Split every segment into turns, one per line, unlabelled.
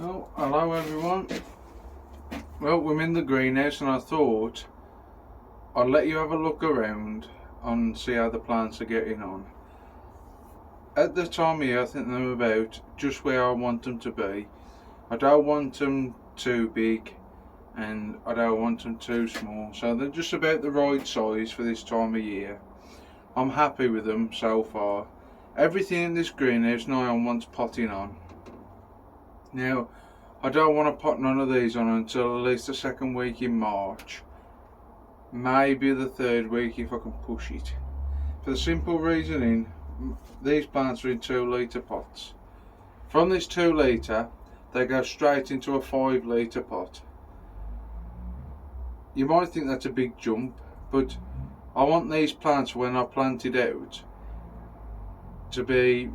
Oh, hello everyone. Well, we're in the greenhouse and I thought I'd let you have a look around and see how the plants are getting on. At the time of year, I think they're about just where I want them to be. I don't want them too big and I don't want them too small. So they're just about the right size for this time of year. I'm happy with them so far. Everything in this greenhouse now wants potting on. Now, I don't want to pot none of these on until at least the second week in March. Maybe the third week if I can push it. For the simple reasoning, these plants are in 2 litre pots. From this 2 litre, they go straight into a 5 litre pot. You might think that's a big jump, but I want these plants when I plant it out to be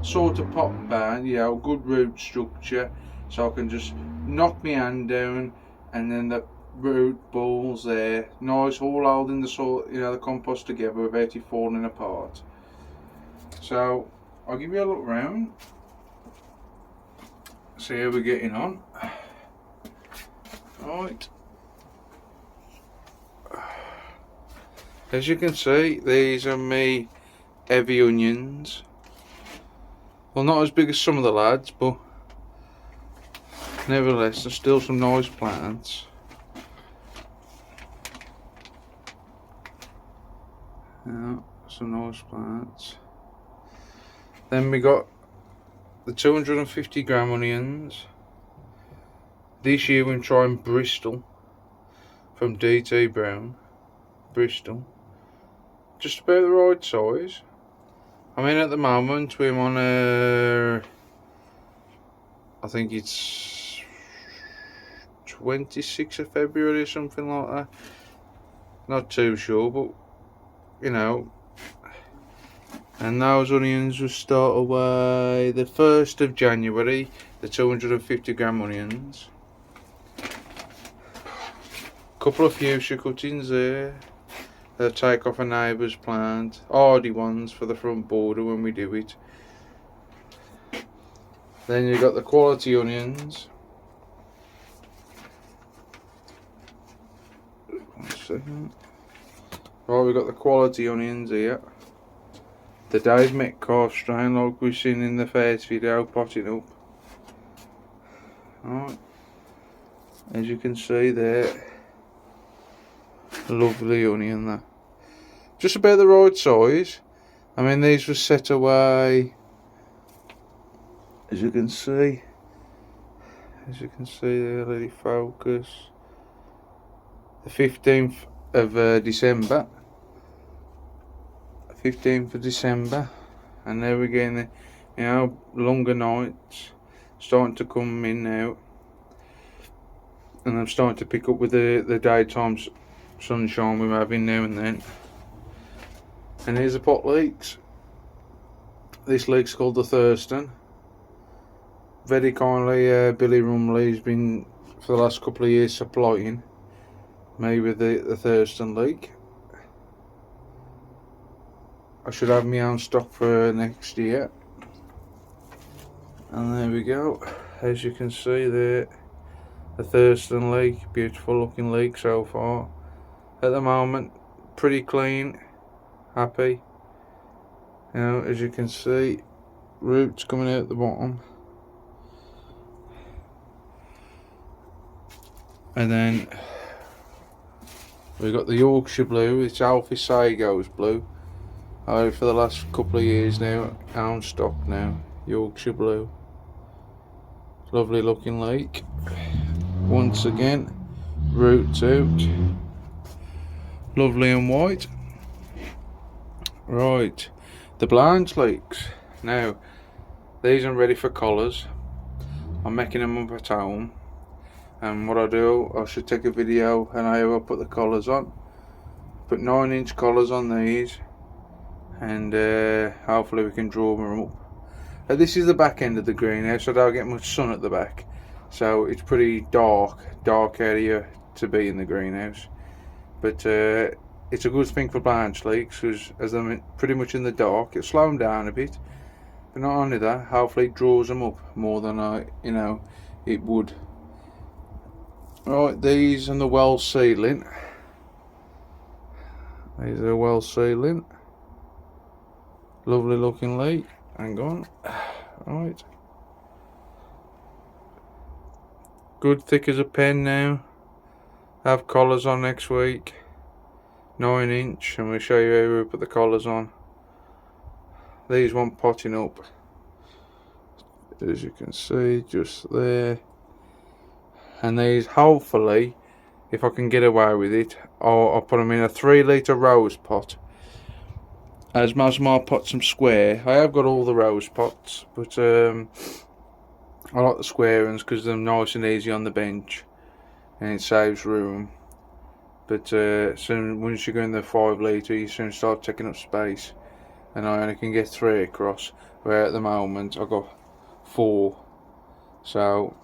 sort of pot bound, good root structure, so I can just knock my hand down and then the root balls there, nice, all holding the soil, the compost together without it falling apart. So I'll give you a look round, see how we're getting on. Right, as you can see, these are me heavy onions. Well, not as big as some of the lads, but nevertheless, there's still some nice plants. Yeah, some nice plants. Then we got the 250 gram onions. This year we're trying Bristol from DT Brown. Bristol. Just about the right size. I mean, at the moment we're on I think it's 26th of February or something like that. Not too sure, but and those onions will start away the 1st of January, the 250 gram onions. Couple of fuchsia cuttings there. They'll take off a neighbour's plant, hardy ones for the front border when we do it. Then you've got the quality onions. One second. Right, we've got the quality onions here. The Dave Metcalf strain, like we've seen in the first video, potting up. Right, as you can see there, lovely onion there. Just about the right size. I mean, these were set away, as you can see there, let it focus, the 15th of December. 15th of December, and there we're getting the longer nights starting to come in now, and I'm starting to pick up with the daytime sunshine we're having now and then. And here's the pot leeks. This leek's called the Thurston. Very kindly Billy Rumley's been for the last couple of years supplying me with the Thurston leek. I should have my own stock for next year. And there we go. As you can see there, the Thurston leek, beautiful looking leek so far. At the moment, pretty clean, happy. As you can see, roots coming out the bottom. And then we've got the Yorkshire blue, it's Alfie Sago's blue. For the last couple of years now, own stock now, Yorkshire blue. Lovely looking leek. Once again, roots out. Lovely and white. Right, the Blanche leeks. Now, these are ready for collars. I'm making them up at home. And what I do, I should take a video and I will put the collars on. Put 9-inch collars on these. And hopefully we can draw them up. This is the back end of the greenhouse, so I don't get much sun at the back, so it's pretty dark area to be in the greenhouse, but it's a good thing for Blanche leeks, because as they're pretty much in the dark, it'll slow them down a bit, But not only that, hopefully it draws them up more than it would. Right, these and the well sealing. These are well sealing. Lovely looking leek. Hang on. Right. Good thick as a pen now. Have collars on next week. 9-inch, and we'll show you how we put the collars on. These want potting up, as you can see, just there. And these, hopefully, if I can get away with it, I'll put them in a 3-litre rose pot. As much as I'll put some square. I have got all the rose pots, but I like the square ones because they're nice and easy on the bench, and it saves room. But soon, once you go in the 5-litre, you soon start taking up space, and I only can get 3 across. Where at the moment I've got 4. So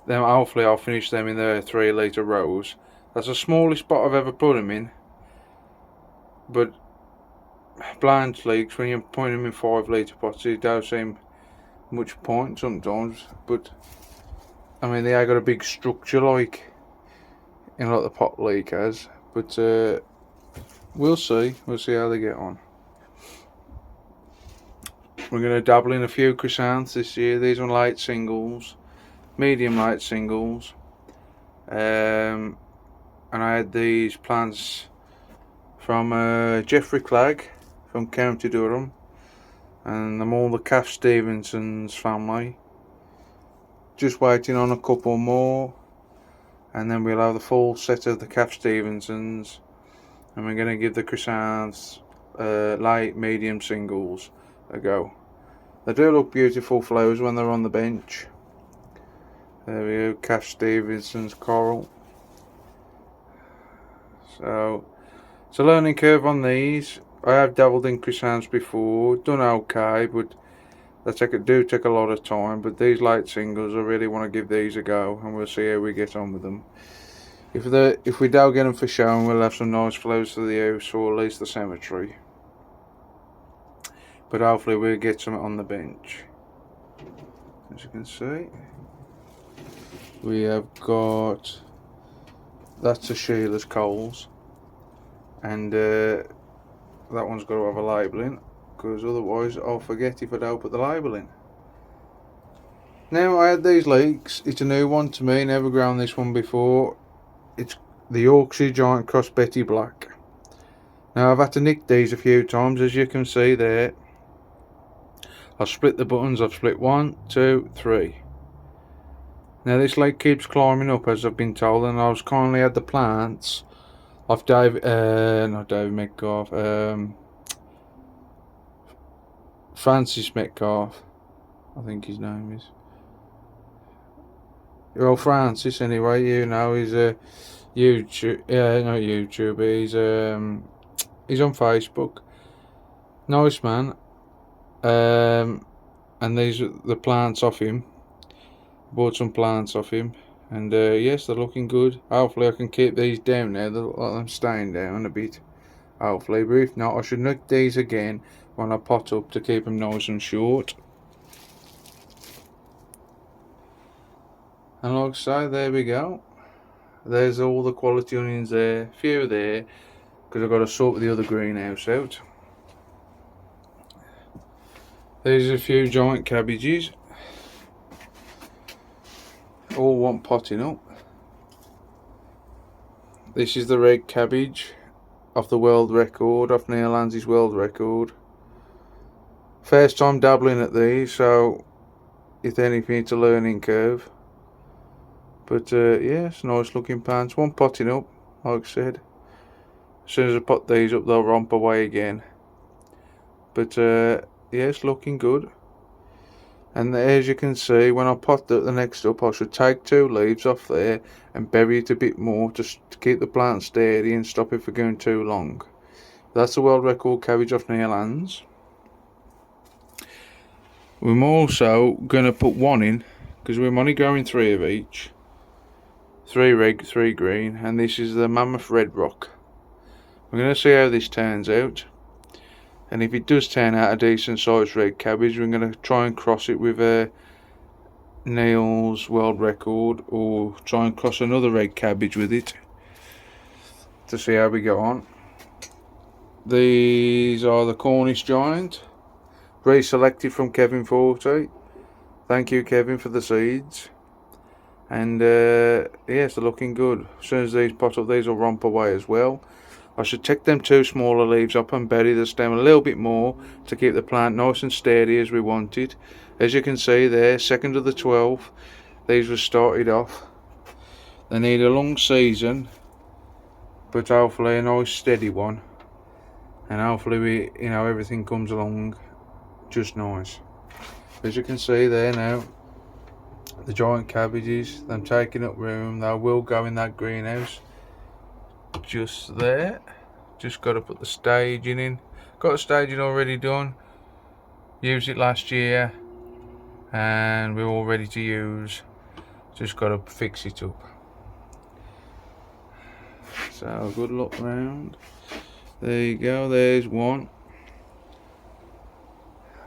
then hopefully I'll finish them in the 3-litre rows. That's the smallest pot I've ever put them in. But blanch leeks, when you're putting them in 5-litre pots, it don't seem much point sometimes. But I mean, they have got a big structure like the pot leek has. But we'll see how they get on. We're going to dabble in a few chrysanthemums this year. These are light singles, medium light singles, and I had these plants from Geoffrey Clegg from County Durham, and I'm all the Calf Stevenson's family. Just waiting on a couple more, and then we'll have the full set of the Calf Stevensons, and we're going to give the chrysanthemums light medium singles a go. They do look beautiful flowers when they're on the bench. There we go, Calf Stevenson's coral. So it's a learning curve on these. I have dabbled in chrysanthemums before, done okay, but they do take a lot of time. But these light singles, I really want to give these a go, and we'll see how we get on with them. If we don't get them for showing, we'll have some nice flowers for the house, or at least the cemetery. But hopefully we'll get some on the bench. As you can see, we have got, that's a Sheila's Coles, and that one's got to have a label in, because otherwise I'll forget if I don't put the label in. Now, I had these leeks. It's a new one to me, never grown this one before. It's the Yorkshire Giant Cross Betty Black. Now, I've had to nick these a few times, as you can see there. I've split the buttons. I've split 1, 2, 3. Now this leek keeps climbing up, as I've been told, and I was kindly had the plants of Francis Metcalf, I think his name is. Well, Francis anyway, he's a YouTube, not YouTuber, he's on Facebook. Nice man. And these are the plants off him. Bought some plants off him, and yes, they're looking good. Hopefully I can keep these down now. They look like them staying down a bit, hopefully, but if not, I should nick these again when I pot up to keep them nice and short. And like I say, there we go. There's all the quality onions there, few there, because I've got to sort the other greenhouse out. There's a few giant cabbages. All want potting up. This is the red cabbage off the world record, off Neil Lansley's world record. First time dabbling at these, so if anything, it's a learning curve. But yes, nice looking plants. One potting up, like I said. As soon as I pot these up, they'll romp away again. But yes, looking good. And as you can see, when I pot the next up, I should take 2 leaves off there and bury it a bit more just to keep the plant steady and stop it from going too long. That's the world record cabbage off Neil Lands. We're also going to put 1 in, because we're only growing 3 of each. 3 red, 3 green, and this is the Mammoth Red Rock. We're going to see how this turns out. And if it does turn out a decent sized red cabbage, we're going to try and cross it with a Neil's world record, or try and cross another red cabbage with it to see how we go on. These are the Cornish Giant, reselected from Kevin 40. Thank you, Kevin, for the seeds. And yes, they're looking good. As soon as these pot up, these will romp away as well. I should take them 2 smaller leaves up and bury the stem a little bit more to keep the plant nice and sturdy as we want it. As you can see there, 2nd of the 12th, these were started off. They need a long season, but hopefully a nice steady one. And hopefully everything comes along just nice. As you can see there now, the giant cabbages, them taking up room. They will go in that greenhouse just there. Just got to put the staging in. Got the staging already done. Used it last year and we're all ready to use. Just got to fix it up. So good luck round. There you go, there's one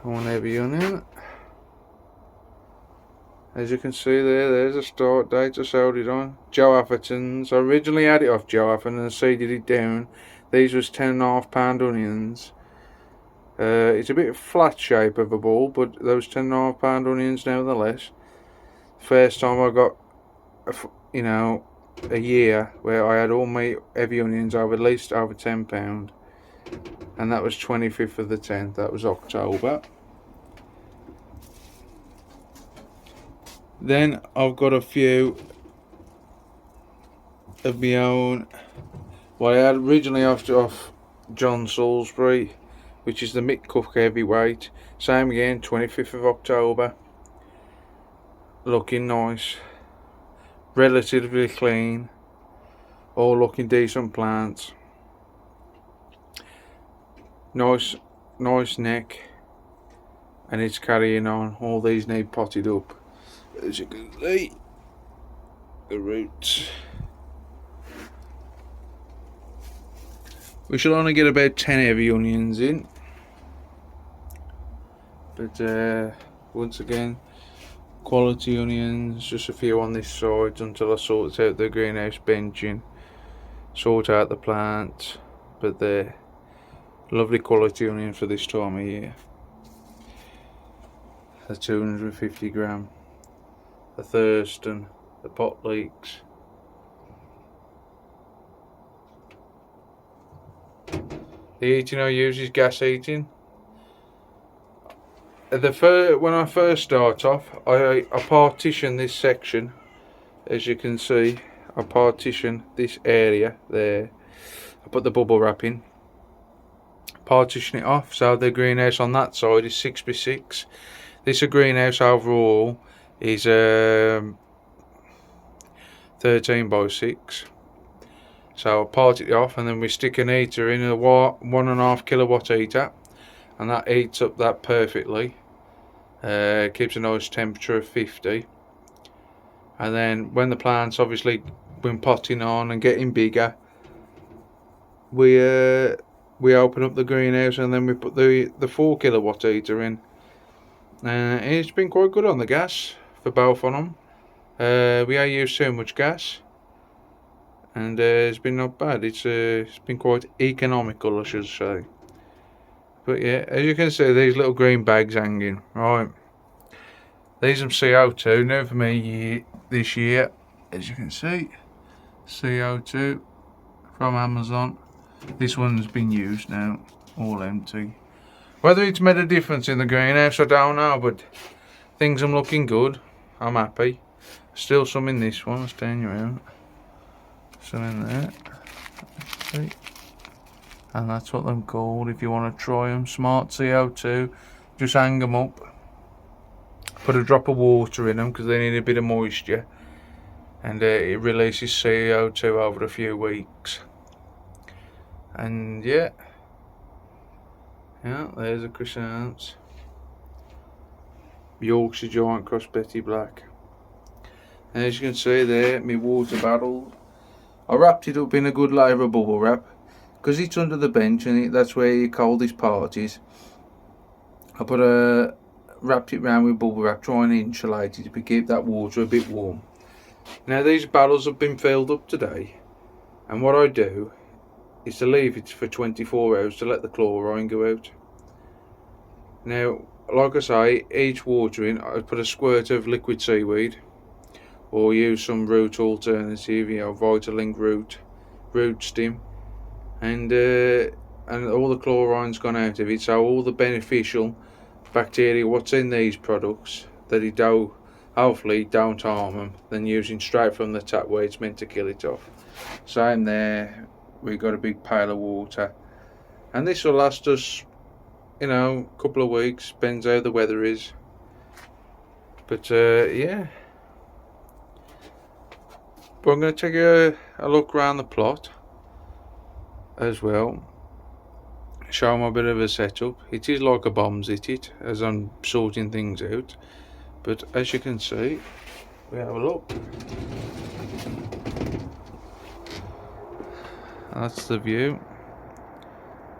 heavy onion. As you can see there's a start date I sold it on. Joe Atherton's. I originally had it off Joe Atherton and seeded it down. These was 10.5 pound onions. It's a bit flat shape of a ball, but those 10.5 pound onions nevertheless. First time I got a year where I had all my heavy onions over at least over 10 pound, and that was 25th of the 10th. That was October. Then I've got a few of my own. Well, I had originally off John Salisbury, which is the Mick Cook heavyweight. Same again, 25th of October. Looking nice, relatively clean, all looking decent plants. Nice neck, and it's carrying on. All these need potted up. As you can see, the roots. We should only get about 10 heavy onions in, but once again, quality onions. Just a few on this side until I sort out the greenhouse benching, sort out the plant. But they're lovely quality onion for this time of year. The 250 gram. The Thurston, the pot leeks. The heating I use is gas heating. When I first start off, I partition this section. As you can see, I partition this area there. I put the bubble wrap in, partition it off, so the greenhouse on that side is 6x6. This greenhouse overall is 13x6. So I part it off, and then we stick an heater in, a 1.5 kilowatt heater, and that heats up that perfectly. Keeps a nice temperature of 50. And then when the plants obviously been potting on and getting bigger, we open up the greenhouse, and then we put the 4 kilowatt heater in. It's been quite good on the gas for both of them. We ain't used too much gas, and it's been not bad. It's been quite economical, I should say. But yeah, as you can see, these little green bags hanging. Right, these are CO2, new for me this year. As you can see, CO2 from Amazon. This one's been used now, all empty. Whether it's made a difference in the greenhouse, I don't know, but things are looking good. I'm happy. Still some in this one, I'll stand you out. Some in there. See? And that's what they're called if you want to try them. Smart CO2. Just hang them up. Put a drop of water in them because they need a bit of moisture. And it releases CO2 over a few weeks. And yeah. Yeah, there's a chrysanthemum. Yorkshire Giant Cross Betty Black. And as you can see there, my water barrel. I wrapped it up in a good layer of bubble wrap, because it's under the bench and that's where your coldest part is. I wrapped it round with bubble wrap, trying to insulate it to keep that water a bit warm. Now these barrels have been filled up today, and what I do is to leave it for 24 hours to let the chlorine go out. Now, like I say, each watering I put a squirt of liquid seaweed, or use some root alternative, Vitalink root stem, and all the chlorine's gone out of it, so all the beneficial bacteria what's in these products, that it hopefully don't harm them, than using straight from the tap where it's meant to kill it off. Same there, we got a big pail of water, and this will last us a couple of weeks, depends how the weather is. But yeah, but I'm going to take a look around the plot as well, show them a bit of a setup. It is like a bomb's hit it as I'm sorting things out, but as you can see, we have a look. That's the view.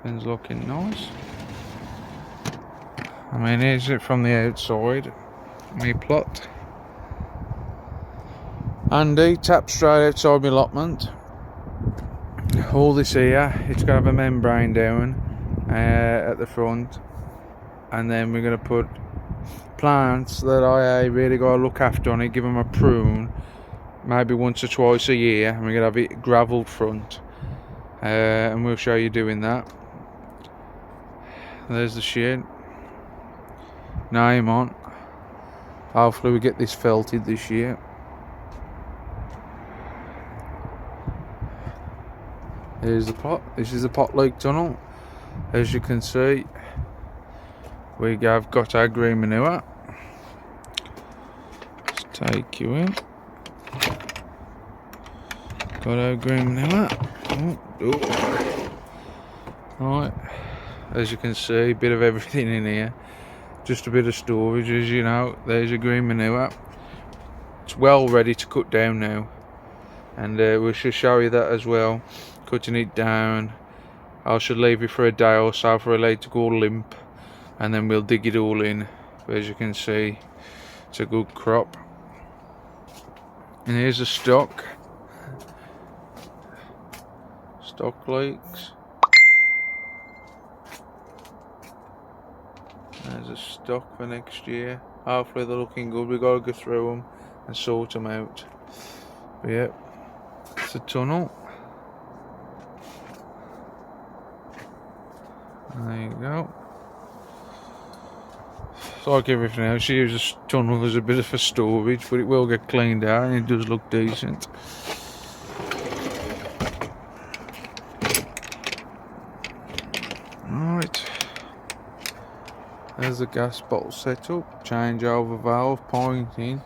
It's looking nice. I mean, here's it from the outside, my plot. Andy, tap straight outside my allotment. All this here, it's going to have a membrane down at the front, and then we're going to put plants that I really got to look after on it, give them a prune, maybe once or twice a year, and we're going to have it gravelled front, and we'll show you doing that. There's the shed. Name on. Hopefully we get this felted this year. Here's the pot. This is the pot lake tunnel. As you can see, we have got our green manure. Let's take you in. Got our green manure. Right. As you can see, a bit of everything in here. Just a bit of storage, as you know. There's your green manure. It's well ready to cut down now, and we should show you that as well. Cutting it down. I should leave it for a day or so for it to go limp, and then we'll dig it all in. But as you can see, it's a good crop. And here's the stock leeks. There's a stock for next year. Hopefully they're looking good. We've got to go through them and sort them out. But yeah, it's a tunnel. There you go. It's like everything else, you use a tunnel as a bit of a storage, but it will get cleaned out and it does look decent. Right. There's the gas bottle setup, changeover valve pointing.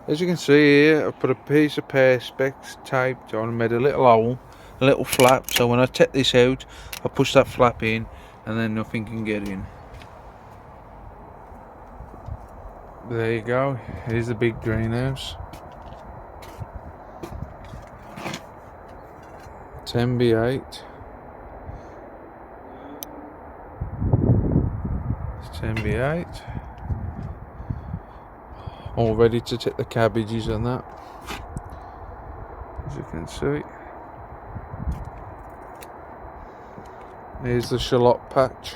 As you can see here, I've put a piece of perspex taped on and made a little hole, a little flap, so when I take this out, I push that flap in and then nothing can get in. There you go, here's the big greenhouse. 10x8. 10x8. All ready to take the cabbages and that, as you can see. Here's the shallot patch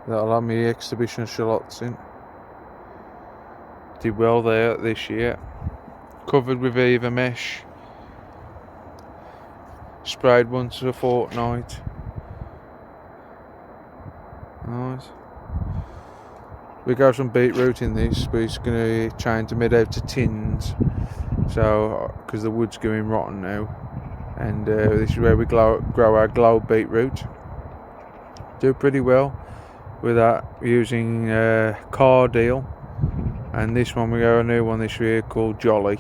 that'll have me exhibition shallots in. Did well there this year. Covered with Eva mesh. Sprayed once a fortnight. Nice. We got some beetroot in this, but it's going to change the mid out to tins, so because the wood's going rotten now, and this is where we grow our globe beetroot. Do pretty well with that using car deal, and this one we got a new one this year called Jolly.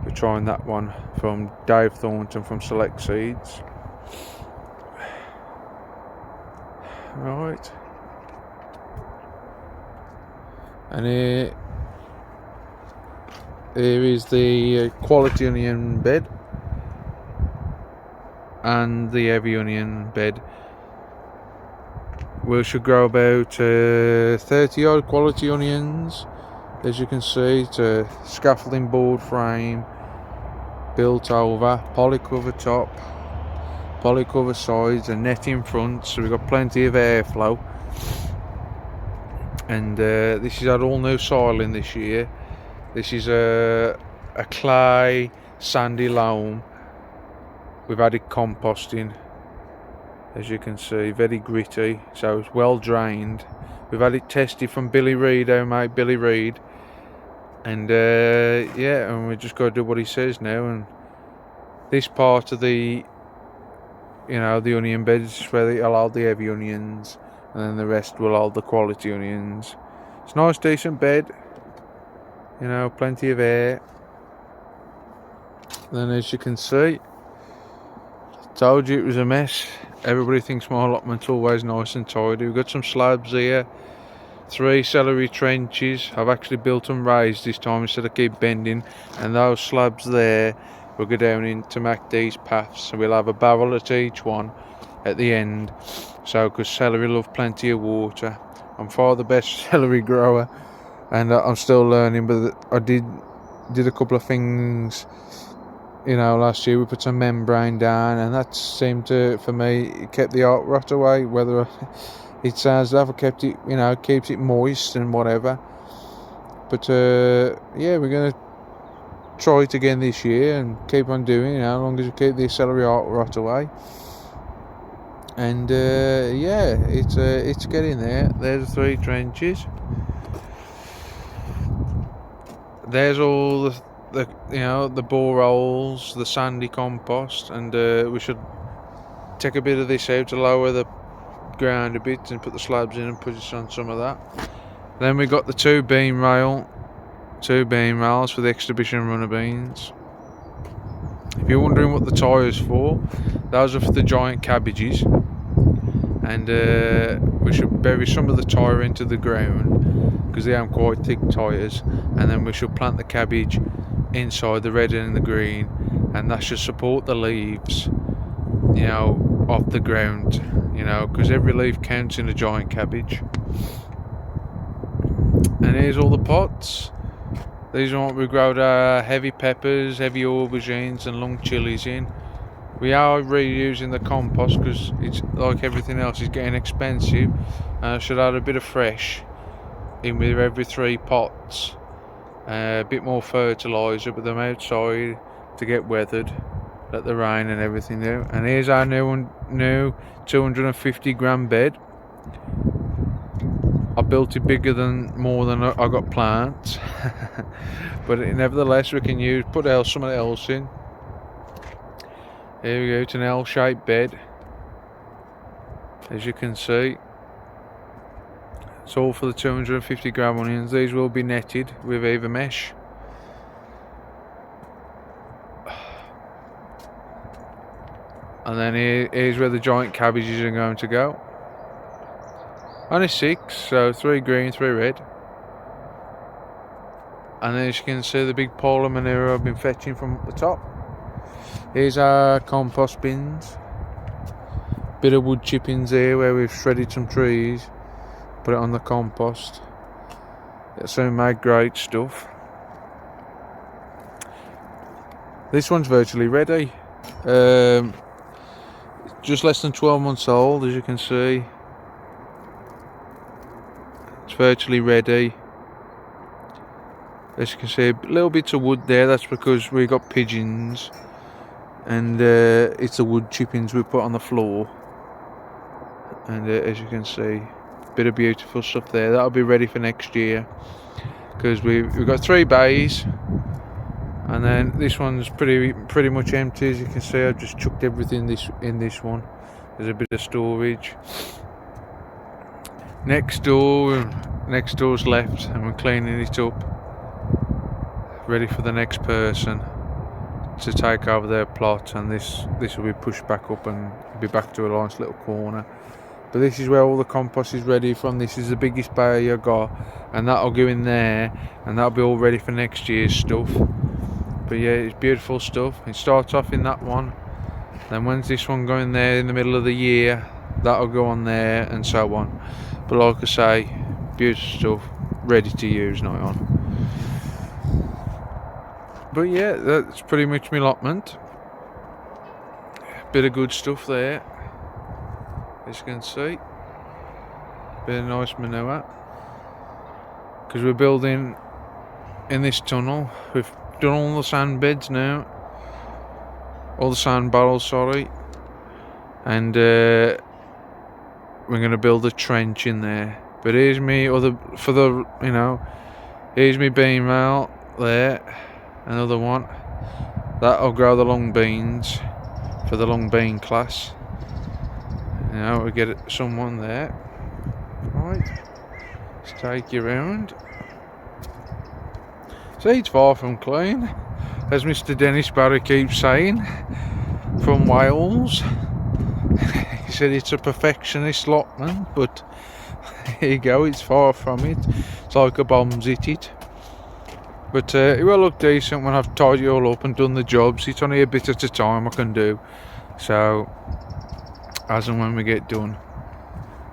We're trying that one from Dave Thornton from Select Seeds. Right. And here is the quality onion bed, and the heavy onion bed, we should grow about 30 odd quality onions. As you can see, it's a scaffolding board frame built over, poly cover top, poly cover sides, and net in front, so we've got plenty of airflow. And this is had all new soiling this year. This is a clay sandy loam. We've added composting, as you can see, very gritty, so it's well drained. We've had it tested from Billy Reid, our mate Billy Reid, and yeah, and we just got to do what he says now. And this part of the, the onion beds where it'll hold the heavy onions, and then the rest will hold the quality onions. It's a nice decent bed, plenty of air. Then as you can see, told you it was a mess. Everybody thinks my allotment's always nice and tidy. We've got some slabs here, 3 celery trenches. I've actually built them raised this time instead of keep bending, and those slabs there will go down into make these paths, so we'll have a barrel at each one at the end, so because celery love plenty of water. I'm far the best celery grower, and I'm still learning, but I did a couple of things last year. We put some membrane down, and that seemed to, for me, it kept the art rot away. Whether it sounds like it kept it, keeps it moist and whatever. But yeah, we're gonna try it again this year and keep on doing it, as long as we keep the celery art rot away. And yeah, it's getting there. There's the 3 trenches. There's all the bore holes, the sandy compost, and we should take a bit of this out to lower the ground a bit and put the slabs in and put it on some of that. Then we got the 2 beam rails for the exhibition runner beans. If you're wondering what the tyres for, those are for the giant cabbages, and we should bury some of the tyre into the ground because they have quite thick tyres, and then we should plant the cabbage inside the red and the green, and that should support the leaves off the ground, because every leaf counts in a giant cabbage. And here's all the pots. These are what we grow our heavy peppers, heavy aubergines and long chilies in. We are reusing the compost because it's like everything else is getting expensive, and I should add a bit of fresh in with every 3 pots. A bit more fertiliser, but them outside to get weathered, let the rain and everything do. And here's our new 250 gram bed. I built it more than I got plants, but nevertheless we can put something else in. Here we go, it's an L-shaped bed, as you can see. It's all for the 250 gram onions. These will be netted with Eva mesh. And then here's where the giant cabbages are going to go. Only 6, so 3 green, 3 red. And then as you can see, the big pile of manure I've been fetching from the top. Here's our compost bins. Bit of wood chippings here where we've shredded some trees. Put it on the compost. It's made great stuff. This one's virtually ready. Just less than 12 months old, as you can see. It's virtually ready. As you can see, little bits of wood there. That's because we got pigeons, and it's the wood chippings we put on the floor. And as you can see, bit of beautiful stuff there. That'll be ready for next year because we've got 3 bays, and then this one's pretty much empty. As you can see, I've just chucked everything in this one. There's a bit of storage. Next door's left, and we're cleaning it up, ready for the next person to take over their plot, and this will be pushed back up and be back to a nice little corner. But this is where all the compost is ready from. This is the biggest bay I got, and that'll go in there, and that'll be all ready for next year's stuff. But yeah, it's beautiful stuff. It starts off in that one, Then when's this one going there in the middle of the year? That'll go on there and so on. But like I say, beautiful stuff, ready to use now on. But yeah, that's pretty much my allotment. Bit of good stuff there, as you can see. Bit of nice manure. Because we're building in this tunnel. We've done all the sand beds now. All the sand barrels, sorry. And we're going to build a trench in there. But here's me here's me bean rail there. Another one. That'll grow the long beans for the long bean class. We get someone there. Right. Let's take you round. See, it's far from clean, as Mr. Dennis Barry keeps saying, from Wales. He said it's a perfectionist allotment, but here you go, it's far from it. It's like a bomb's hit it. But it will look decent when I've tied it all up and done the jobs. It's only a bit at a time I can do. So, as and when we get done,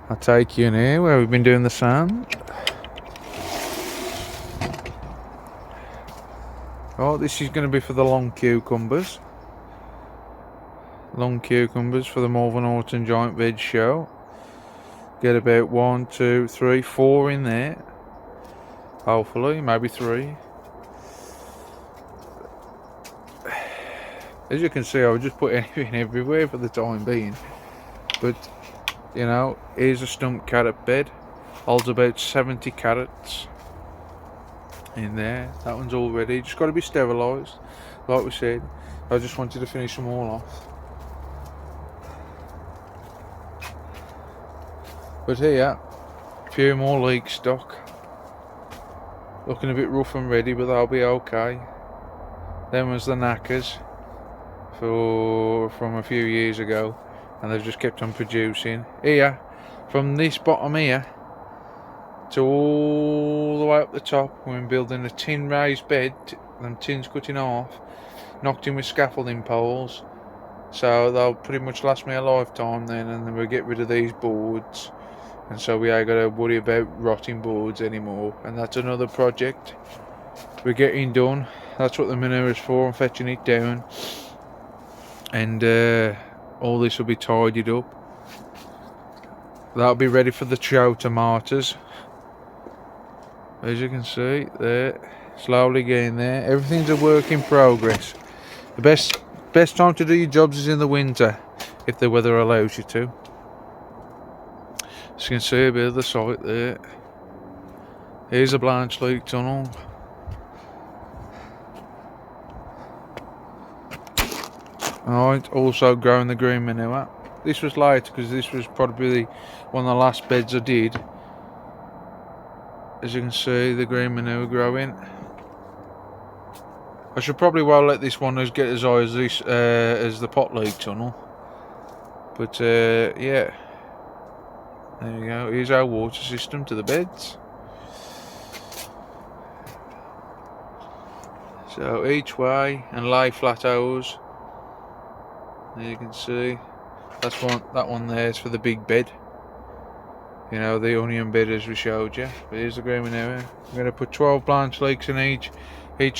I'll take you in here where we've been doing the sand. Oh, this is going to be for the long cucumbers. Long cucumbers for the Malvern Autumn Giant Veg Show. Get about 1, 2, 3, 4 in there. Hopefully, maybe 3. As you can see, I've just put anything everywhere for the time being. But, here's a stump carrot bed. Holds about 70 carrots in there. That one's all ready. Just got to be sterilised, like we said. I just wanted to finish them all off. But here, a few more leek stock. Looking a bit rough and ready, but they'll be okay. Them was the knackers from a few years ago, and they've just kept on producing. Here, from this bottom here to all the way up the top, we've been building a tin raised bed, them tins cut in half, knocked in with scaffolding poles, so they'll pretty much last me a lifetime then, and then we'll get rid of these boards, and so we ain't got to worry about rotting boards anymore. And that's another project we're getting done. That's what the manure is for. I'm fetching it down, and all this will be tidied up. That'll be ready for the show tomatoes. As you can see there, slowly getting there. Everything's a work in progress. The best time to do your jobs is in the winter, if the weather allows you to. As you can see a bit of the site there. Here's a Blanche Leak tunnel. Alright, also growing the green manure. This was later because this was probably one of the last beds I did. As you can see, the green manure growing. I should probably well let this one get as high as this as the pot leak tunnel. But yeah, there you go. Here's our water system to the beds. So each way, and lay flat hose. There you can see. That one there is for the big bed. The onion bed as we showed you. But here's the green manure. I'm going to put 12 Blanche Leaks in each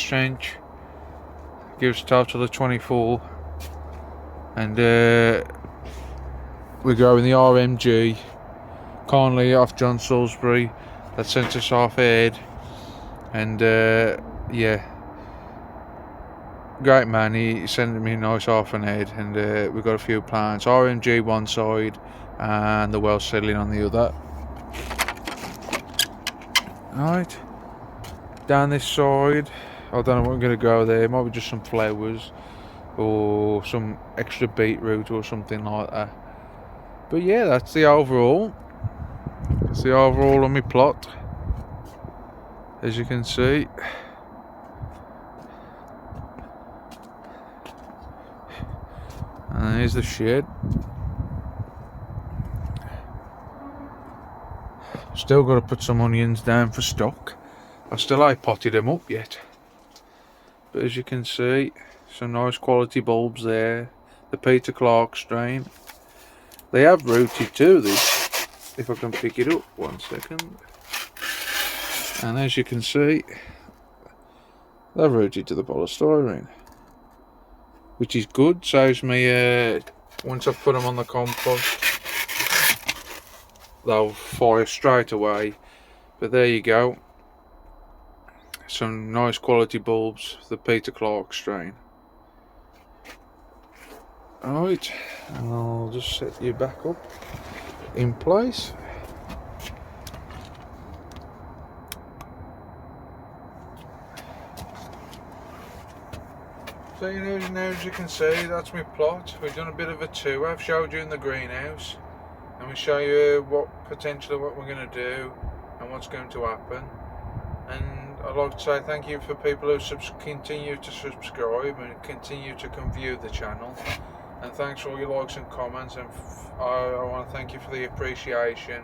trench. Gives a total of 24. And we're growing the RMG. Kindly off John Salisbury. That sent us half ahead. And yeah. Great man, he sent me a nice half an head, and we've got a few plants. RMG one side and the well settling on the other. Right, down this side, I don't know what I'm going to grow there. Might be just some flowers or some extra beetroot or something like that. But yeah, that's the overall. That's the overall on my plot, as you can see. And here's the shed. Still got to put some onions down for stock. I still ain't potted them up yet. But as you can see, some nice quality bulbs there. the Peter Clark strain. They have rooted to this, if I can pick it up 1 second. And as you can see, they've rooted to the polystyrene, which is good. Saves me, once I've put them on the compost, they'll fire straight away. But there you go, some nice quality bulbs, the Peter Clark strain. Alright, and I'll just set you back up in place. So now as you can see, that's my plot. We've done a bit of a tour. I've showed you in the greenhouse, and we show you what we're going to do and what's going to happen. And I'd like to say thank you for people who continue to subscribe and continue to come view the channel. And thanks for all your likes and comments. And I want to thank you for the appreciation.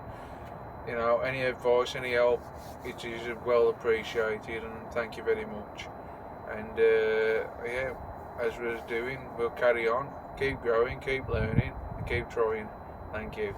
You know, any advice, any help, it is well appreciated, and thank you very much. And yeah, as we're doing, we'll carry on, keep growing, keep learning, and keep trying. Thank you.